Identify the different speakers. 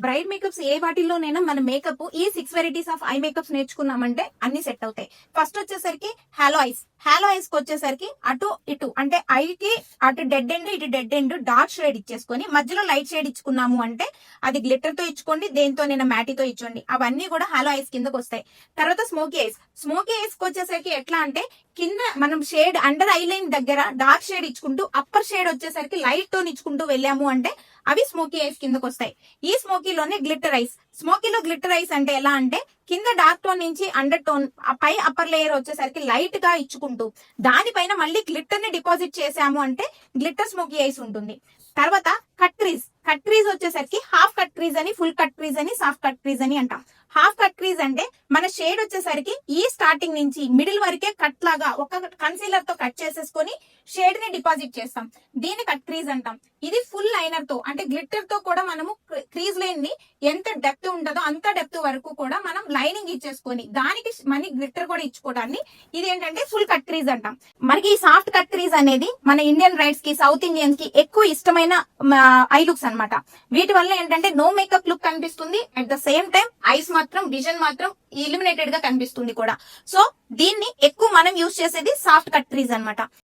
Speaker 1: Braid makeups ఏ వాటిల్లోనైనా మన makeup ఈ 6 varieties of I makeups నేర్చుకున్నామంటే అన్ని సెట్ అవుతాయి. ఫస్ట్ వచ్చేసరికి హాలో ఐస్ కి వచ్చేసరికి అటు ఇటు అంటే ఐకి అటు డెడ్ ఎండ్ ఇటు డెడ్ ఎండ్ డార్క్ షేడ్ ఇచ్చేసుకొని మధ్యలో లైట్ షేడ్ ఇచ్చుకున్నాము అంటే అది గ్లిటర్ తో ఇచ్చుకోండి, దేంతో నేను మ్యాటీతో ఇచ్చోండి, అవన్నీ కూడా హాలో ఐస్ కిందకు వస్తాయి. తర్వాత స్మోకీ ఐస్ కి వచ్చేసరికి ఎట్లా అంటే కింద మనం షేడ్ అండర్ ఐ లైన్ దగ్గర డార్క్ షేడ్ ఇచ్చుకుంటూ అప్పర్ షేడ్ వచ్చేసరికి లైట్ టోన్ ఇచ్చుకుంటూ వెళ్ళాము అంటే అవి స్మోకీ ఐస్ కిందకు వస్తాయి. ఈ స్మోకీలోనే గ్లిటర్ ఐస్. స్మోకీలో గ్లిటర్ ఐస్ అంటే ఎలా అంటే కింద డార్క్ టోన్ నుంచి అండర్ టోన్ పై అప్పర్ లేయర్ వచ్చేసరికి లైట్ గా ఇచ్చుకుంటూ దానిపైన మళ్ళీ గ్లిటర్ ని డిపాజిట్ చేసాము అంటే గ్లిటర్ స్మోకీ ఐస్ ఉంటుంది. తర్వాత కట్ క్రీజ్ వచ్చేసరికి హాఫ్ కట్ క్రీజ్ అని, ఫుల్ కట్ క్రీజ్ అని, సాఫ్ట్ కట్ క్రీజ్ అని అంటాం. హాఫ్ కట్ క్రీజ్ అంటే మన షేడ్ వచ్చేసరికి ఈ స్టార్టింగ్ నుంచి మిడిల్ వరకే కట్ లాగా ఒక కన్సీలర్ తో కట్ చేసేసుకొని షేడ్ ని డిపాజిట్ చేస్తాం. దీన్ని కట్ క్రీజ్ అంటాం. ఇది ఫుల్ లైనర్ తో అంటే గ్లిటర్ తో కూడా మనము క్రీజ్ లైన్ ని ఎంత డెప్త్ ఉంటుందో అంత డెప్త్ వరకు కూడా మనం లైనింగ్ ఇచ్చేసుకొని దానికి మనీ గ్లిటర్ కూడా ఇచ్చుకోవడాన్ని ఇది ఏంటంటే ఫుల్ కట్ క్రీజ్ అంటాం. మనకి ఈ సాఫ్ట్ కట్ క్రీజ్ అనేది మన ఇండియన్ బ్రైడ్స్ కి, సౌత్ ఇండియన్స్ కి ఎక్కువ ఇష్టమైన ఐ లుక్స్ అన్నమాట. వీటి వల్ల ఏంటంటే నో మేకప్ లుక్ కనిపిస్తుంది, at the same time ice మాత్రం విజన్ మాత్రం ఇలిమినేటెడ్ గా కనిపిస్తుంది కూడా. సో దీన్ని ఎక్కువ మనం యూజ్ చేసేది సాఫ్ట్ కట్ క్రీజ్ అన్నమాట.